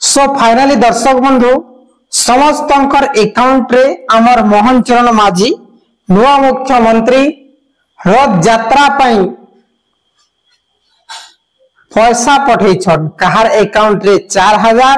सो finally दर्शक बंधु समस्त अकाउंट रे आमर मोहन चरण माझी नुआ मुख्यमंत्री रथ यात्रा पैसा पठे कहार अकाउंट रे 4000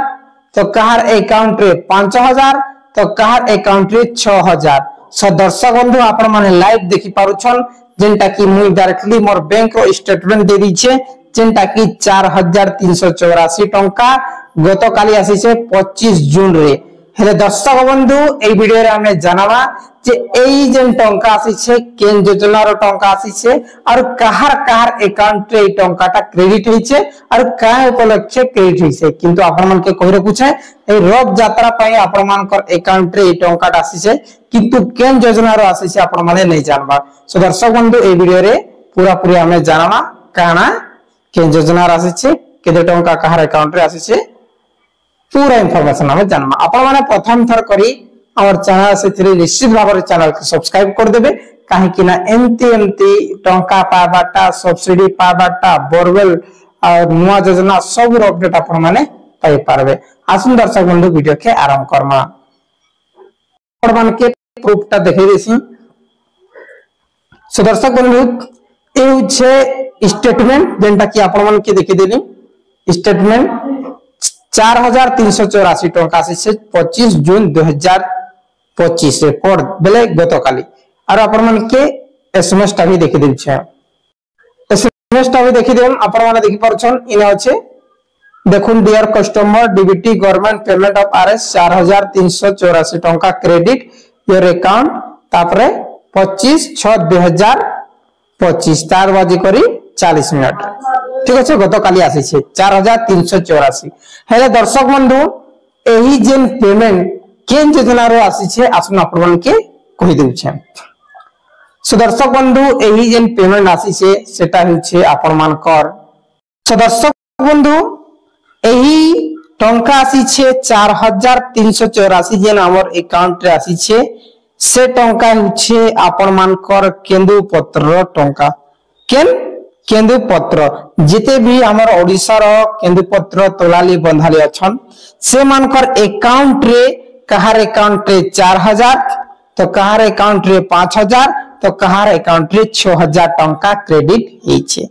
तो कहार अकाउंट रे 5000 तो कहार अकाउंट रे 6000। सो दर्शक बंधु आपण माने लाइव देखि पारुछन जेंटा कि मुई डायरेक्टली मोर बैंक रो स्टेटमेंट दे दी छे जेंटा कि 4384 टंका गत काली आसी छे 25 जून रे। हेले दर्शक बंधु ए वीडियो रे हमें जानवा जे एई जेन टंका आसी छे केन योजना रो टंका आसी छे और कहार कहार अकाउंट रे ए टंकाटा क्रेडिट होई छे और काय उपलक्ष्य क्रेडिट होई छे किंतु आपण मन के कहि रखु छे ए रथ यात्रा पई आपण मान कर अकाउंट रे ए टंकाटा आसी छे किंतु केन योजना रो आसी छे आपण माने नै जानबा। सो दर्शक बंधु ए वीडियो रे पूरा पूरी हमें जानवा काना केन योजना रो आसी छे केते टंका कहार अकाउंट रे आसी छे पूरा इंफॉर्मेशन हमें जानवा। आपण माने प्रथम थर करी हमर चैनल से निश्चित भाव चैनल को सब्सक्राइब कर देबे काहे कि ना एमती टंका पाबाटा सब्सिडी पाबाटा बोरवेल और नुआ योजना सब अपडेट आपण माने पाई पारबे। आसुन दर्शक बंधु वीडियो के आरंभ करमा आपण मान के प्रूफटा देखै देसी। सो दर्शक बंधु ए छे स्टेटमेंट जेंटा कि आपण मान के देखि देनी स्टेटमेंट 4384 टंका से 25 जून 2025 रे पर बेले गत काली और आपण मन के एसएमएस टा भी देखि देम छै। एसएमएस टा भी देखि देम आपण माने देखि परछन इने अछि देखुन dear customer DBT government payment of RS 4384 टंका क्रेडिट योर अकाउंट तापरे 25/6/2025 4 बजे करी 40 मिनिट ठीक আছে গত কালি আসিছে 4384। হেলে দর্শক বন্ধু एही जेन पेमेंट केन योजना रो आसीछे आसुन आपन के कहि देउछे। सो दर्शक बंधु एही जेन पेमेंट आसीछे सेटा होछे आपन मानकर। सो दर्शक बंधु एही टंका आसीछे 4384 जेन हमर अकाउंट रे आसीछे से टंका होछे आपन मानकर केंदु पत्र टंका केन केंदु पत्र जिते भी हमर ओडिसा रो केंदु पत्र तोलाली बंधाली अछन से मानकर अकाउंट रे कहार अकाउंट रे 4000 तो कहार अकाउंट रे 5000 तो कहार अकाउंट रे 6000 टंका क्रेडिट हेछे।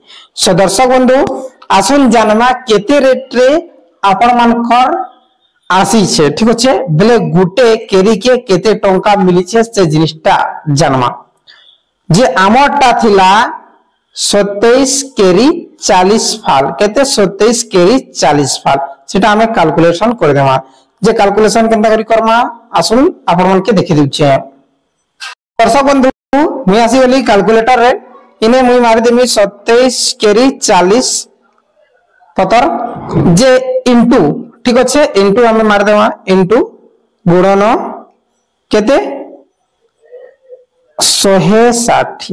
सो दर्शक बंधु आसुन जानना केते रेट रे आपण मानकर आसी छे ठीक अछि बेले गुटे केरी के केते टंका मिली छे से जिनिसटा जानमा जे अमरटा थिला 27 केरी 40 फाल केते 27 केरी 40 फाल सेटा हमें कैलकुलेशन कर देमा जे कैलकुलेशन केनता करी करमा आसुन आपण मन के देखि दिउछे। दर्शक बंधु मु आसी गली कैलकुलेटर रे इने मु मारि देमी 27 केरी 40 पतर जे इनटू ठीक अछि इनटू हमें मार देमा इनटू गुणन केते 160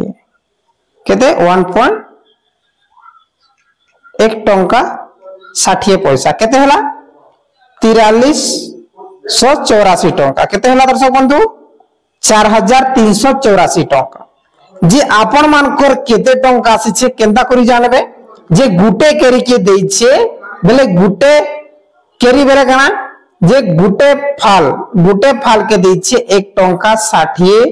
केते 1.1 टंका 60 पैसा केते हला 4384 टंका केते हला दर्शक बंधु 4384 टंका जे आपण मानकर केते टंका आसी छे केंदा करी जानबे जे गुटे केरी के देई छे बेले गुटे केरी बेले कना जे गुटे फाल के देई छे 1 टंका 60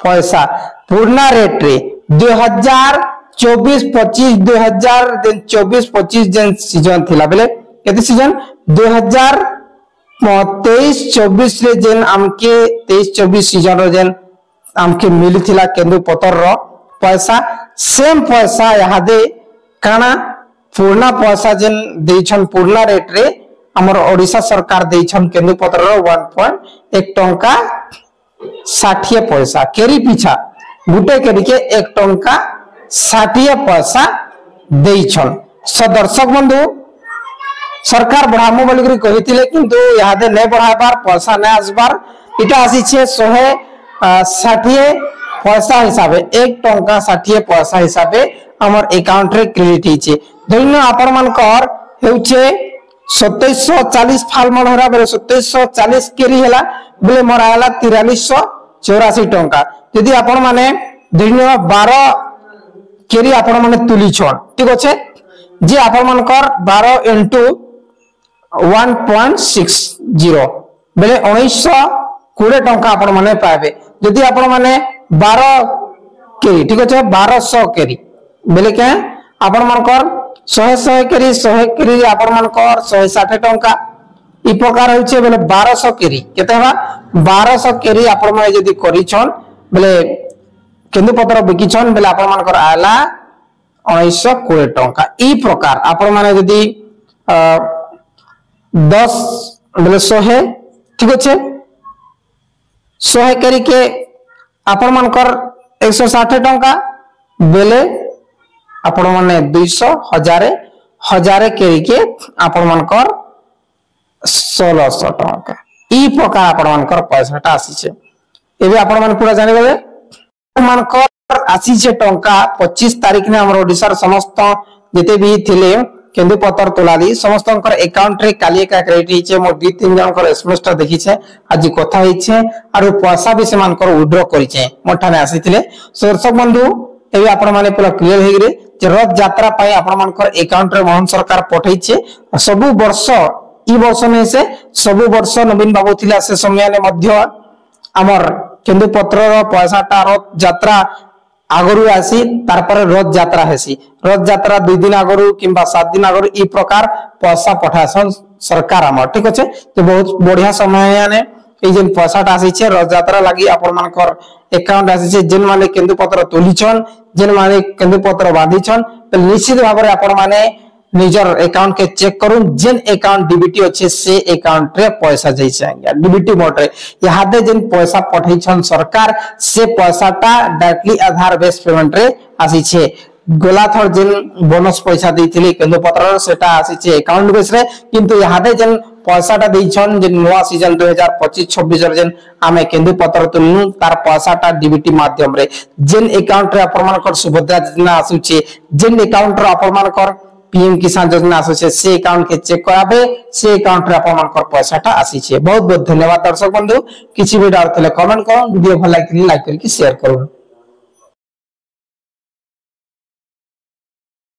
पैसा पूर्ण रेट रे 2024-25 जेन सीजन थिला बेले केते सीजन 2023-24 रे जेन हमके 23-24 सीजन रो जेन हमके मिली थिला केंदु पतर रो पैसा सेम पैसा यहा दे काना पूर्ण पैसा जेन देछन पूर्ण रेट रे हमर ओडिसा सरकार देछन केंदु पतर रो 1.1 टंका 60 पैसा केरी पीछा गुटे केरी के 1 टंका 60 पैसा देइछन। सो दर्शक बंधु सरकार बढ़ामो बोली करी कहितिले किंतु यादे नै बढ़ाबार पैसा नै आसबार इटा आसी छे 160 पैसा हिसाबे 1 टंका 60 पैसा हिसाबे हमर अकाउंट रे क्रेडिट हिचे धन्य आपण मानकर हेउछे 2740 फाल मन हरा बेले 2740 केरी हला बेले मोरा हला 4384 टंका यदि आपण माने धन्य 12 केरी आपण माने तुली छन ठीक अछि जे आपण मानकर 12 * 1.60 बेले 1920 टंका आपण माने पाबे जदि आपण माने 12 केरी ठीक अछि 1200 केरी बेले के आपण मानकर 100 केरी 100 केरी आपण मानकर 160 टंका ई प्रकार होइछे बेले 1200 केरी केते बा 1200 केरी आपण माने जदि करिछन बेले केंदुपत्र बिकिछन बेले आपण मानकर आला 1920 टंका ई प्रकार आपण माने जदि 10 बेले 100 ठीक अच्छे 100 करी के आपण मानकर 160 टंका बेले आपण माने 200 हजार करी के आपण मानकर 1600 टंका ई प्रकार आपण मानकर पैसाटा आसी छे एबे आपण मान पूरा जानि गले मानकर आसी छे टंका 25 तारिख ने हमर ओडिसा समस्त जते भी थिले केंदुपत्र तोलाली समस्त अकाउंट रे काली का क्रेडिट हिचे मो 2-3 जन कर एसएमएस ता देखि छे आज कथा हिचे आरो पैसा भी से मान कर विड्रॉ करि छे मोठाने आसीथिले दर्शक बंधु एबे आपण माने पूरा क्लियर हे रे जे रथ यात्रा पाई आपण मान कर अकाउंट रे मोहन सरकार पठै छे सब वर्ष ई वर्ष में से सब वर्ष नवीन बाबू थिला से समय ने मध्य हमर केंदुपत्र रो पैसाटा रथ यात्रा आगरु आसी तार पर रथ यात्रा हेसी रथ यात्रा 2 दिन आगरु किंबा 7 दिन आगरु ई प्रकार पैसा पठासन सरकार हमर ठीक अछि तो बहुत बढ़िया समय याने ए जेन पैसाटा आसी छे रथ यात्रा लागि आपण मानकर अकाउंट आसी छे जेन माने केंदुपत्र तोलिछन जेन माने केंदुपत्र बांधिछन तो निश्चित भाव रे आपण माने निजर अकाउंट के चेक करू जेन अकाउंट डीबीटी अच्छे से अकाउंट रे पैसा जैसे डीबीटी मोड रे यहाँ दे जेन पैसा पठैछन सरकार से पैसाटा डायरेक्टली आधार बेस पेमेंट रे आसी छे गोला थर जेन बोनस पैसा देथिले केंदुपत्र सेटा आसी छे अकाउंट बेस रे किंतु यहाँ दे जेन पैसाटा देछन जेन नवा सीजन 2025-26 रे जेन आमे केंदुपत्र तुनु तार पैसाटा डीबीटी माध्यम रे जेन अकाउंट रे अपन मानकर सुभद्रा योजना आसु छे जेन अकाउंट रे अपन मानकर पीएम किसान योजना आसे से अकाउंट के चेक कराबे से अकाउंट रे अपन मानकर पैसाटा आसी छे बहुत बहुत धन्यवाद दर्शक बंधु किछि भी डाउट थले कमेंट करो वीडियो भल लाइक करके शेयर करो।